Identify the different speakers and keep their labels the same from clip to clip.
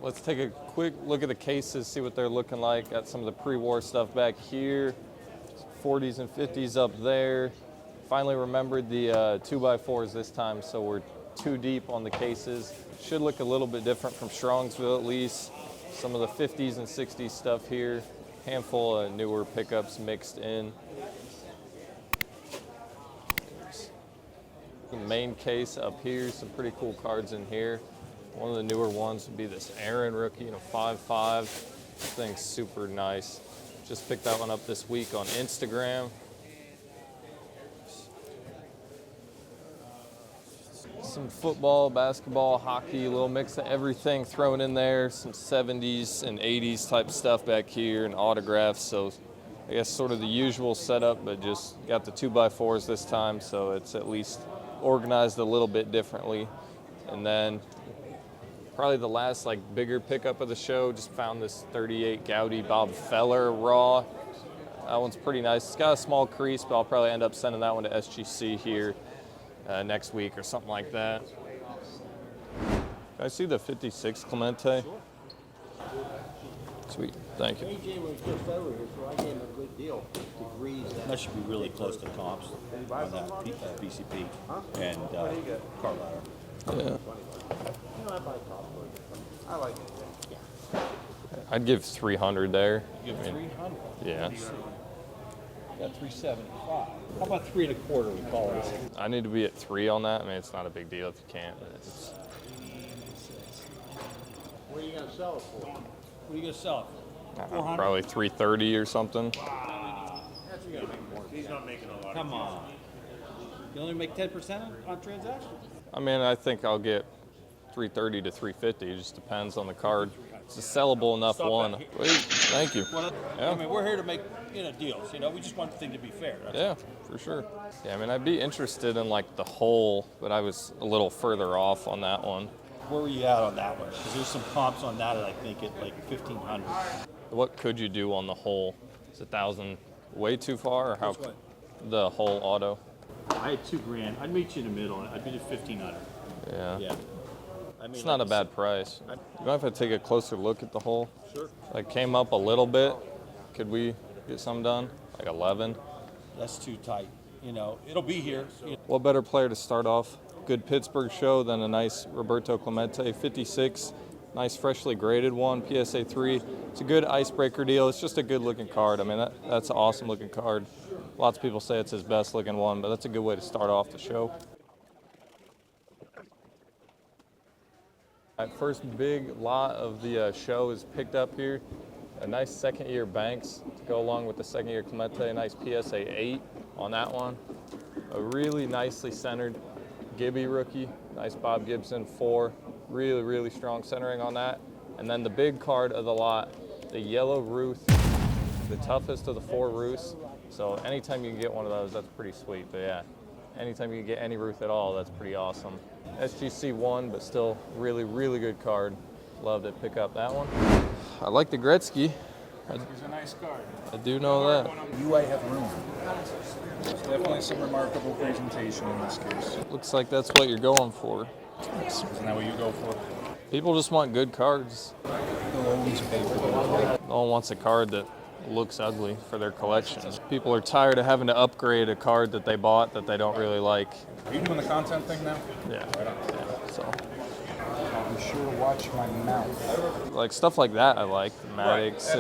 Speaker 1: let's take a quick look at the cases, see what they're looking like. Got some of the pre-war stuff back here, 40s and 50s up there. Finally remembered the 2x4s this time, so we're 2 deep on the cases. Should look a little bit different from Strongsville at least. Some of the 50s and 60s stuff here. Handful of newer pickups mixed in. The main case up here, some pretty cool cards in here. One of the newer ones would be this Aaron rookie, 5.5. This thing's super nice. Just picked that one up this week on Instagram. Some football, basketball, hockey, a little mix of everything thrown in there. Some 70s and 80s type stuff back here and autographs. So I guess sort of the usual setup, but just got the 2x4s this time, so it's at least organized a little bit differently. And then probably the last like bigger pickup of the show, just found this 38 Gaudy Bob Feller Raw. That one's pretty nice. It's got a small crease, but I'll probably end up sending that one to SGC here next week or something like that. Can I see the 56 Clemente? Sweet, thank you.
Speaker 2: AJ was just over here, so I gave him a good deal.
Speaker 3: That should be really close to comps on that BCP and car ladder.
Speaker 1: Yeah.
Speaker 2: I buy top. I like it. Yeah.
Speaker 1: I'd give 300 there.
Speaker 3: You give 300.
Speaker 1: Yeah.
Speaker 3: Got 375. How about 3 1/4? We call it.
Speaker 1: I need to be at 3 on that. I mean, it's not a big deal if you can't. But it's...
Speaker 2: What are you gonna sell it for?
Speaker 3: What are you gonna sell it for? 400?
Speaker 1: Probably 330 or something.
Speaker 2: That's you gotta make more. He's not making a lot.
Speaker 3: Come on. You only make 10% on transactions?
Speaker 1: I mean, I think I'll get 330 to 350. It just depends on the card. It's a sellable enough one. Wait, thank you.
Speaker 3: Well,
Speaker 1: Yeah.
Speaker 3: I mean, we're here to make deals. We just want the thing to be fair. That's
Speaker 1: Yeah, for sure. Yeah, I mean, I'd be interested in like the whole, but I was a little further off on that one.
Speaker 3: Where were you at on that one? Because there's some comps on that I think at like 1,500.
Speaker 1: What could you do on the whole? Is 1,000 way too far, or how?
Speaker 3: Which one?
Speaker 1: The whole auto.
Speaker 3: I had $2,000. I'd meet you in the middle. I'd meet at 1,500.
Speaker 1: Yeah.
Speaker 3: Yeah. I mean,
Speaker 1: It's not a bad price. You mind if I take a closer look at the whole?
Speaker 3: Sure.
Speaker 1: Like came up a little bit. Could we get some done? Like 11?
Speaker 3: That's too tight. It'll be here.
Speaker 1: What better player to start off? Good Pittsburgh show than a nice Roberto Clemente 56. Nice freshly graded one, PSA 3. It's a good icebreaker deal. It's just a good looking card. I mean, that's an awesome looking card. Lots of people say it's his best looking one, but that's a good way to start off the show. My first big lot of the show is picked up here. A nice second year Banks to go along with the second year Clemente. A nice PSA 8 on that one. A really nicely centered Gibby rookie. Nice Bob Gibson 4. Really, really strong centering on that. And then the big card of the lot, the yellow Ruth, the toughest of the 4 Ruths. So anytime you can get one of those, that's pretty sweet. But yeah, anytime you can get any Ruth at all, that's pretty awesome. SGC 1, but still really, really good card. Love to pick up that one. I like the Gretzky.
Speaker 4: He's a nice card.
Speaker 1: I do know that.
Speaker 4: UI have room. There's definitely some remarkable presentation in this case.
Speaker 1: Looks like that's what you're going for.
Speaker 4: Isn't that what you go for?
Speaker 1: People just want good cards.
Speaker 4: They'll always pay for that.
Speaker 1: No one wants a card that looks ugly for their collection. People are tired of having to upgrade a card that they bought that they don't really like.
Speaker 4: Are you doing the content thing now?
Speaker 1: Yeah. So
Speaker 4: Be sure to watch my mouth.
Speaker 1: like stuff like that I like. Maddox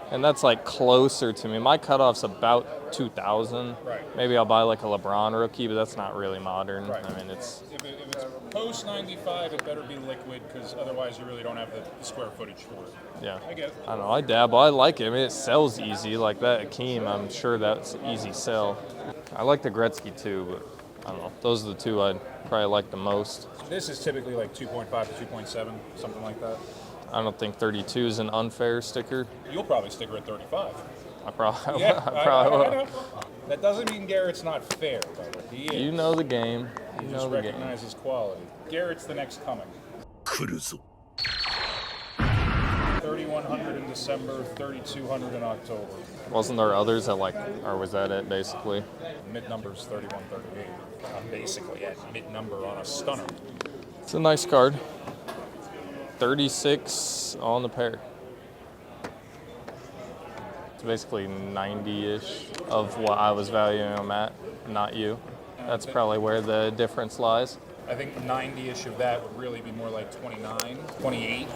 Speaker 1: and that's like closer to me. My cutoff's about 2,000.
Speaker 4: Right.
Speaker 1: Maybe I'll buy like a LeBron rookie, but that's not really modern.
Speaker 4: Right.
Speaker 1: I mean, it's
Speaker 4: If it's post 95, it better be liquid because otherwise you really don't have the square footage for it.
Speaker 1: yeah.
Speaker 4: I get it.
Speaker 1: I don't know. I dabble. I like it. I mean, it sells easy like that. Akeem, I'm sure that's an easy sell. I like the Gretzky too, but I don't know. Those are the two I'd probably like the most.
Speaker 4: This is typically like 2.5 to 2.7, something like that.
Speaker 1: I don't think 32 is an unfair sticker.
Speaker 4: You'll probably stick her at 35.
Speaker 1: I probably,
Speaker 4: Yeah,
Speaker 1: I probably
Speaker 4: I
Speaker 1: will.
Speaker 4: know. That doesn't mean Garrett's not fair, but he is.
Speaker 1: You know the game. You
Speaker 4: He
Speaker 1: know
Speaker 4: just
Speaker 1: the game.
Speaker 4: recognizes quality. Garrett's the next coming. 3,100 in December, 3,200 in October.
Speaker 1: Wasn't there others that like, or was that it basically?
Speaker 4: Mid number's 3138. I'm basically at mid number on a stunner.
Speaker 1: It's a nice card. 36 on the pair. It's basically 90-ish of what I was valuing them at, not you. That's probably where the difference lies.
Speaker 4: I think 90-ish of that would really be more like 29, 28.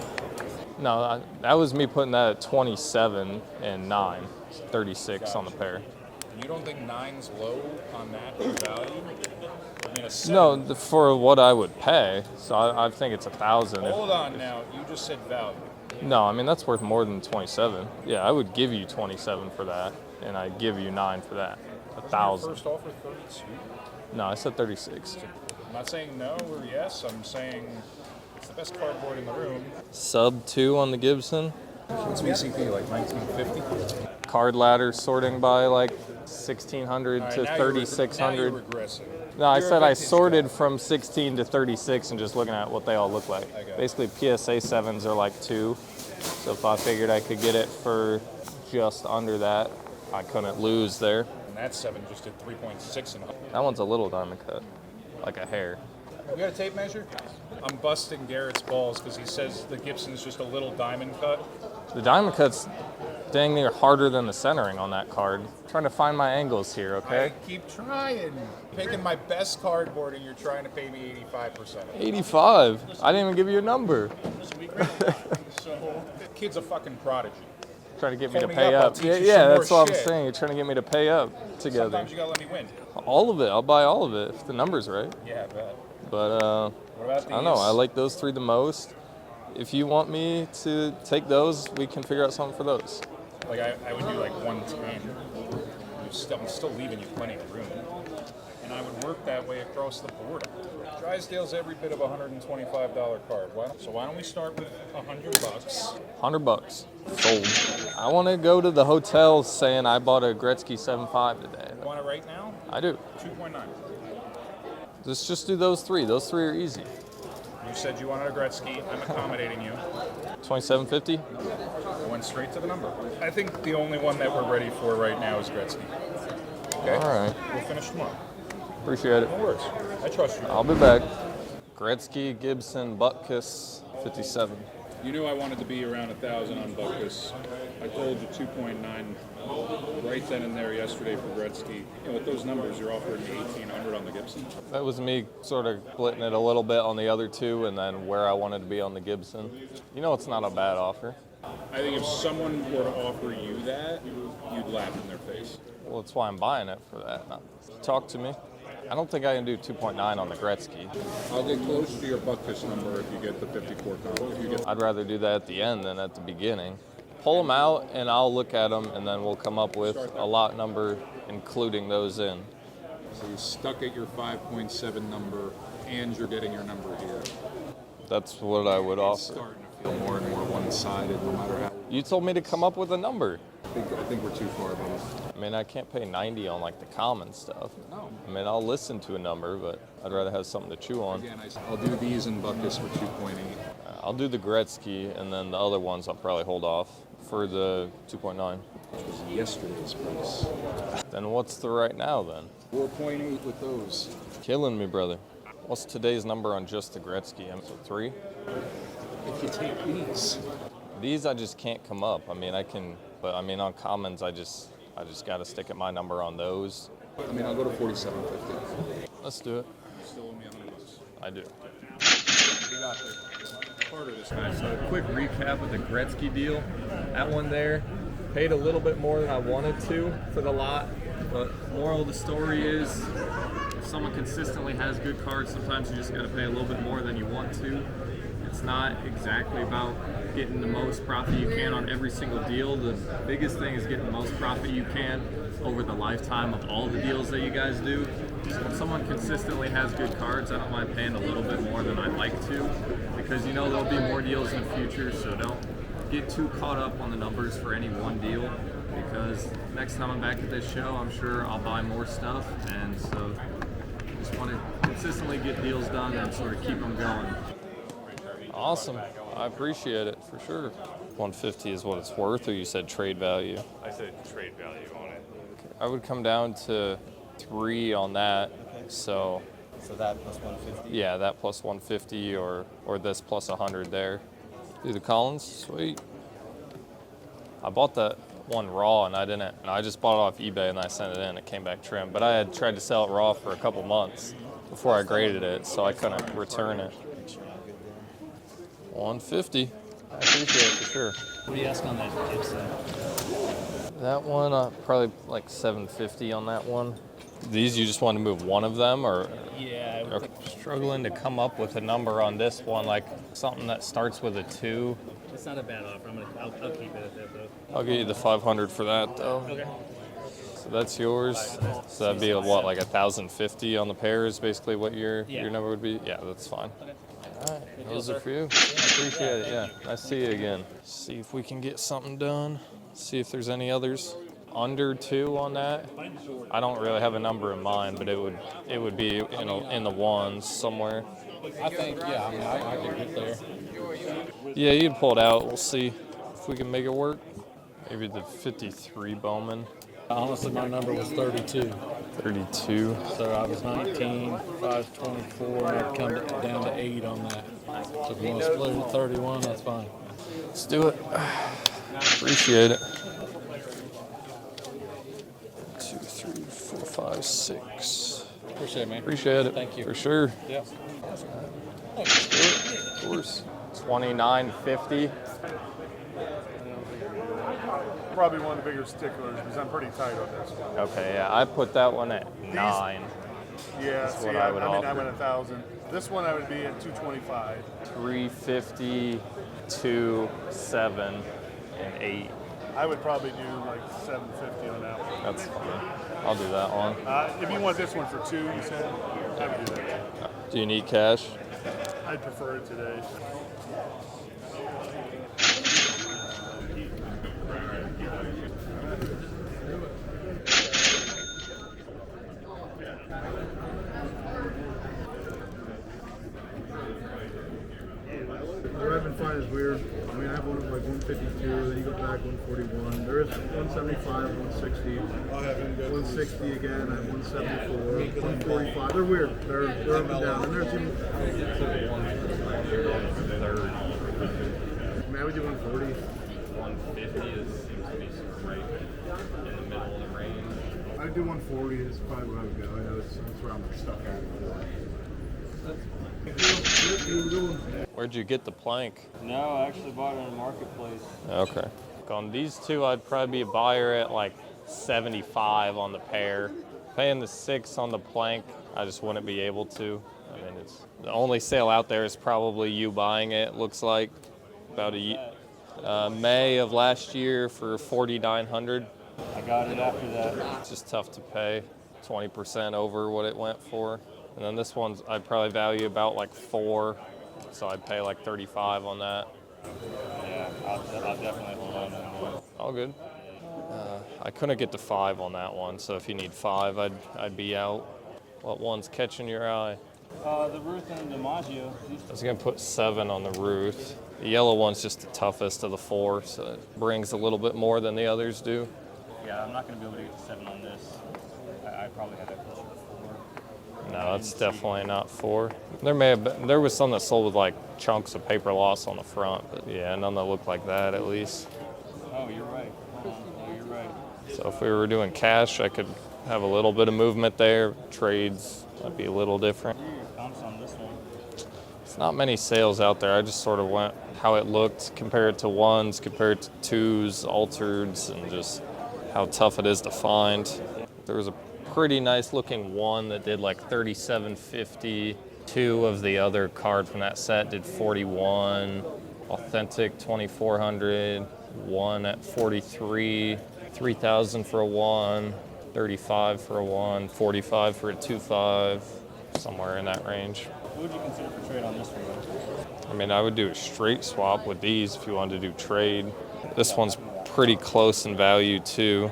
Speaker 1: No, that was me putting that at 27 and 9, 36 on the pair.
Speaker 4: You don't think 9's low on that value? I mean, a 7.
Speaker 1: No, for what I would pay. So I think it's 1,000.
Speaker 4: Hold on now. You just said value.
Speaker 1: No, I mean that's worth more than 27. Yeah, I would give you 27 for that, and I'd give you 9 for that. 1,000.
Speaker 4: First offer 32.
Speaker 1: No, I said 36.
Speaker 4: I'm not saying no or yes. I'm saying it's the best cardboard in the room.
Speaker 1: Sub 2 on the Gibson.
Speaker 4: What's BCP, like 1950?
Speaker 1: Card ladder sorting by like 1,600 to 3,600.
Speaker 4: Now you're regressing.
Speaker 1: No, I
Speaker 4: You're a
Speaker 1: said I
Speaker 4: vintage
Speaker 1: sorted
Speaker 4: guy.
Speaker 1: from 16 to 36 and just looking at what they all look like.
Speaker 4: I got it.
Speaker 1: Basically, PSA 7s are like 2. So if I figured I could get it for just under that, I couldn't lose there.
Speaker 4: And that 7 just did 3.6 and
Speaker 1: That one's a little diamond cut, like a hair.
Speaker 4: We got a tape measure? I'm busting Garrett's balls because he says the Gibson's just a little diamond cut.
Speaker 1: The diamond cut's dang near harder than the centering on that card. Trying to find my angles here, okay?
Speaker 4: I keep trying. Picking my best cardboard and you're trying to pay me 85%.
Speaker 1: 85. I didn't even give you a number.
Speaker 4: So, kid's a fucking prodigy.
Speaker 1: Trying to get me to
Speaker 4: Phone me
Speaker 1: pay
Speaker 4: up, I'll
Speaker 1: up.
Speaker 4: teach
Speaker 1: Yeah,
Speaker 4: you
Speaker 1: yeah,
Speaker 4: some more
Speaker 1: that's what I'm
Speaker 4: shit.
Speaker 1: saying. You're trying to get me to pay up together.
Speaker 4: Sometimes you gotta let me win.
Speaker 1: All of it. I'll buy all of it if the number's right.
Speaker 4: Yeah, I bet.
Speaker 1: But
Speaker 4: What about these?
Speaker 1: I don't know. I like those 3 the most. If you want me to take those, we can figure out something for those.
Speaker 4: Like, I would do like 110. I'm still leaving you plenty of room. And I would work that way across the board. Drysdale's every bit of a $125 card. Why don't we start with $100?
Speaker 1: $100. Sold. I want to go to the hotel saying I bought a Gretzky 7.5 today.
Speaker 4: You want it right now?
Speaker 1: I do.
Speaker 4: 2.9.
Speaker 1: Let's just do those 3. Those 3 are easy.
Speaker 4: You said you wanted a Gretzky. I'm accommodating you.
Speaker 1: 27.50.
Speaker 4: I went straight to the number. I think the only one that we're ready for right now is Gretzky. Okay?
Speaker 1: All right.
Speaker 4: We'll finish tomorrow.
Speaker 1: Appreciate it.
Speaker 4: No worries. I trust you.
Speaker 1: I'll be back. Gretzky, Gibson, Butkus, 57.
Speaker 4: You knew I wanted to be around 1,000 on Butkus. I told you 2.9 right then and there yesterday for Gretzky. And with those numbers, you're offering me 1,800 on the Gibson.
Speaker 1: That was me sort of splitting it a little bit on the other 2 and then where I wanted to be on the Gibson. You know it's not a bad offer.
Speaker 4: I think if someone were to offer you that, you'd laugh in their face.
Speaker 1: Well, that's why I'm buying it for that. Now, talk to me. I don't think I can do 2.9 on the Gretzky.
Speaker 4: I'll get close to your Butkus number if you get the 54 comp. If you get
Speaker 1: I'd rather do that at the end than at the beginning. Pull them out and I'll look at them and then we'll come up with a lot number including those in.
Speaker 4: So you're stuck at your 5.7 number and you're getting your number here.
Speaker 1: That's what I would
Speaker 4: It's
Speaker 1: offer.
Speaker 4: starting to feel more and more one-sided no matter how.
Speaker 1: You told me to come up with a number.
Speaker 4: I think we're too far above.
Speaker 1: I mean, I can't pay 90 on like the common stuff.
Speaker 4: No.
Speaker 1: I mean, I'll listen to a number, but I'd rather have something to chew on.
Speaker 4: Again, I'll do these in Butkus for 2.8.
Speaker 1: I'll do the Gretzky, and then the other ones I'll probably hold off for the 2.9.
Speaker 4: Which was yesterday's price.
Speaker 1: Then what's the right now then?
Speaker 4: 4.8 with those.
Speaker 1: Killing me, brother. What's today's number on just the Gretzky? So 3?
Speaker 4: If you take these.
Speaker 1: These I just can't come up. I mean, I can, but I mean on commons I just got to stick at my number on those.
Speaker 4: I mean, I'll go to 47.50.
Speaker 1: Let's do it.
Speaker 4: Still owe me $100.
Speaker 1: I do.
Speaker 4: We got there. Part of this.
Speaker 1: All right, so a quick recap of the Gretzky deal. That one there, paid a little bit more than I wanted to for the lot, but moral of the story is if someone consistently has good cards, sometimes you just got to pay a little bit more than you want to. It's not exactly about getting the most profit you can on every single deal. The biggest thing is getting the most profit you can over the lifetime of all the deals that you guys do. So if someone consistently has good cards, I don't mind paying a little bit more than I'd like to, because you know there'll be more deals in the future, so don't get too caught up on the numbers for any one deal, because next time I'm back at this show, I'm sure I'll buy more stuff, and so just want to consistently get deals done and sort of keep them going. Awesome. I appreciate it, for sure. 150 is what it's worth, or you said trade value?
Speaker 5: I said trade value on it.
Speaker 1: I would come down to 3 on that,
Speaker 2: So that plus 150?
Speaker 1: yeah, that plus 150 or this plus 100 there. Do the Collins? Sweet. I bought that one raw and I didn't. No, I just bought it off eBay and I sent it in. It came back trim. But I had tried to sell it raw for a couple months before I graded it, so I couldn't return it. 150. I appreciate it for sure.
Speaker 6: What do you ask on that Gibson?
Speaker 1: That one, probably like 750 on that one. These, you just want to move one of them, or?
Speaker 6: Yeah,
Speaker 1: Okay. Struggling to come up with a number on this one, like something that starts with a 2.
Speaker 6: it's not a bad offer. I'll keep it at that though.
Speaker 1: I'll get you the 500 for that though.
Speaker 6: Okay.
Speaker 1: So that's yours. So that'd be what, like 1,050 on the pair is basically what your number would be? Yeah, that's fine.
Speaker 6: Okay.
Speaker 1: All right, those are for you. Appreciate it. Yeah, nice to see you again. See if we can get something done. See if there's any others under 2 on that. I don't really have a number in mind, but it would be in the ones somewhere.
Speaker 2: I think, yeah, I mean, I could get there.
Speaker 1: Yeah, you can pull it out. We'll see if we can make it work. Maybe the 53 Bowman.
Speaker 2: Honestly, my number was 32.
Speaker 1: 32.
Speaker 2: So I was 19, 524, and I'd come down to 8 on that. So if you want to split it at 31, that's fine.
Speaker 1: Let's do it. Appreciate it. 2, 3, 4, 5, 6.
Speaker 2: Appreciate it, man.
Speaker 1: Appreciate it.
Speaker 2: Thank you.
Speaker 1: For sure.
Speaker 2: Yeah.
Speaker 1: Let's do it. Of course. 29.50.
Speaker 7: Probably one of the bigger sticklers because I'm pretty tight on this one.
Speaker 1: Okay, yeah, I put that one at 9.
Speaker 7: Yeah,
Speaker 1: That's
Speaker 7: see,
Speaker 1: what
Speaker 7: I
Speaker 1: I would
Speaker 7: mean, I
Speaker 1: offer.
Speaker 7: went 1,000. This one I would be at 225.
Speaker 1: 350, 2, 7, and 8.
Speaker 7: I would probably do like 750 on that one.
Speaker 1: That's fine. I'll do that one.
Speaker 7: If you want this one for 2, you said, I would do that.
Speaker 1: Do you need cash?
Speaker 7: I'd prefer it today.
Speaker 8: What I've been finding is weird. I mean, I have one of like 152, then you go back 141. There is 175, 160, 160 again, I have 174, 145. They're weird. They're up and down. And there's even. I mean, I would do 140.
Speaker 1: 150 seems to be right in the middle of the range.
Speaker 8: I'd do 140 is probably where I would go. I know that's where I'm stuck at.
Speaker 1: Where'd you get the plank?
Speaker 2: No, I actually bought it in a marketplace.
Speaker 1: Okay. On these two, I'd probably be a buyer at like 75 on the pair. Paying the 6 on the plank, I just wouldn't be able to. I mean, it's the only sale out there is probably you buying it. Looks like about May of last year for 4,900.
Speaker 2: I got it after that.
Speaker 1: It's just tough to pay 20% over what it went for. And then this one's I'd probably value about like 4, so I'd pay like 35 on that.
Speaker 2: Yeah, I'll definitely hold on to that.
Speaker 1: All good. I couldn't get to 5 on that one, so if you need 5, I'd be out. What one's catching your eye?
Speaker 2: The Ruth and DiMaggio.
Speaker 1: I was gonna put 7 on the Ruth. The yellow one's just the toughest of the 4, so it brings a little bit more than the others do.
Speaker 2: Yeah, I'm not going to be able to get to 7 on this. I probably had that closer to 4.
Speaker 1: No, it's definitely not 4. There was some that sold with like chunks of paper loss on the front, but yeah, none that looked like that at least.
Speaker 2: Oh, you're right. Hold on. Oh, you're right.
Speaker 1: So if we were doing cash, I could have a little bit of movement there. Trades might be a little different.
Speaker 2: Comps on this one.
Speaker 1: It's not many sales out there. I just sort of went how it looked compared to 1s, compared to 2s, altereds, and just how tough it is to find. There was a pretty nice looking 1 that did like 37.50. 2 of the other card from that set did 41. Authentic 2,400. 1 at 43. 3,000 for a 1. 35 for a 1. 45 for a 2.5. Somewhere in that range.
Speaker 2: What would you consider for trade on this one?
Speaker 1: I mean, I would do a straight swap with these if you wanted to do trade. This one's pretty close in value too.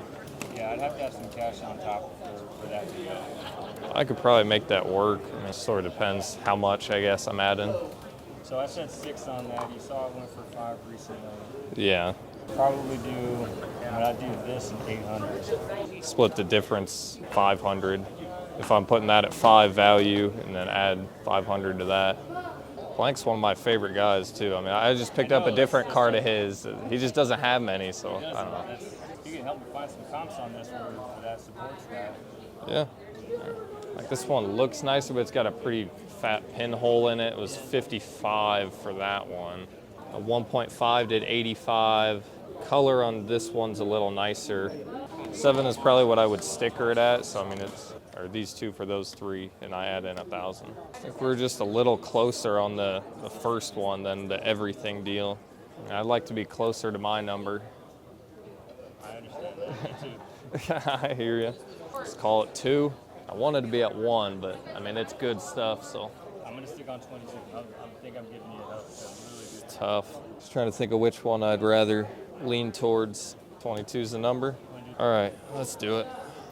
Speaker 2: Yeah, I'd have to have some cash on top for that to go.
Speaker 1: I could probably make that work. I mean, it sort of depends how much, I guess, I'm adding.
Speaker 2: So I said 6 on that. You saw it went for 5 recently.
Speaker 1: Yeah.
Speaker 2: Probably do, but I'd do this and 800.
Speaker 1: Split the difference 500. If I'm putting that at 5 value and then add 500 to that. Plank's one of my favorite guys too. I mean, I just picked up a different card of his. He just doesn't have many, so I don't know.
Speaker 6: You can help me find some comps on this for that supports that.
Speaker 1: Yeah. Like this one looks nicer, but it's got a pretty fat pinhole in it. It was 55 for that one. A 1.5 did 85. Color on this one's a little nicer. 7 is probably what I would sticker it at. So I mean, it's or these two for those 3, and I add in 1,000. I think we're just a little closer on the first one than the everything deal. I'd like to be closer to my number.
Speaker 6: I understand that. Me too.
Speaker 1: I hear you. Let's call it 2. I wanted to be at 1, but I mean, it's good stuff, so.
Speaker 6: I'm going to stick on 22. I think I'm giving you a help. Really good.
Speaker 1: It's tough. Just trying to think of which one I'd rather lean towards. 22 is the number. All right, let's do it.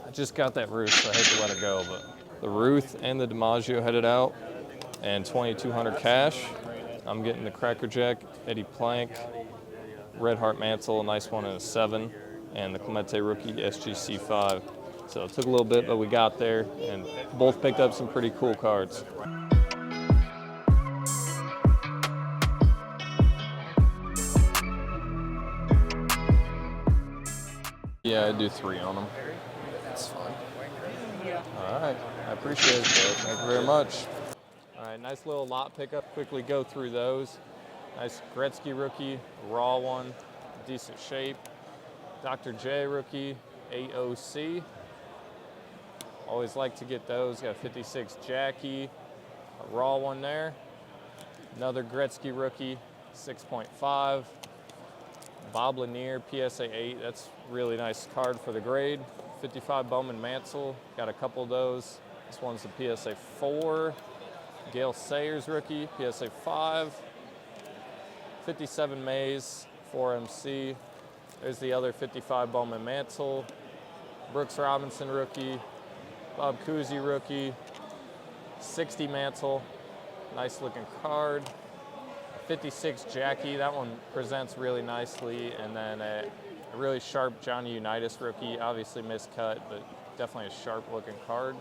Speaker 1: I just got that Ruth, so I hate to let it go, but the Ruth and the DiMaggio headed out, and 2,200 cash. I'm getting the Cracker Jack, Eddie Plank, Red Heart Mantle, a nice one, and a 7, and the Clemente rookie SGC 5. So it took a little bit, but we got there, and both picked up some pretty cool cards. Yeah, I do 3 on them. That's fine. All right, I appreciate it, Joe. Thank you very much. All right, nice little lot pickup. Quickly go through those. Nice Gretzky rookie, raw one, decent shape. Dr. J rookie, AOC. Always like to get those. Got a 56 Jackie, a raw one there. Another Gretzky rookie, 6.5. Bob Lanier, PSA 8. That's really nice card for the grade. 55 Bowman Mansell. Got a couple of those. This one's a PSA 4. Gale Sayers rookie, PSA 5. 57 Mays, 4MC. There's the other 55 Bowman Mansell. Brooks Robinson rookie. Bob Cousy rookie. 60 Mansell. Nice looking card. 56 Jackie, that one presents really nicely. And then a really sharp Johnny Unitas rookie, obviously miscut, but definitely a sharp looking card.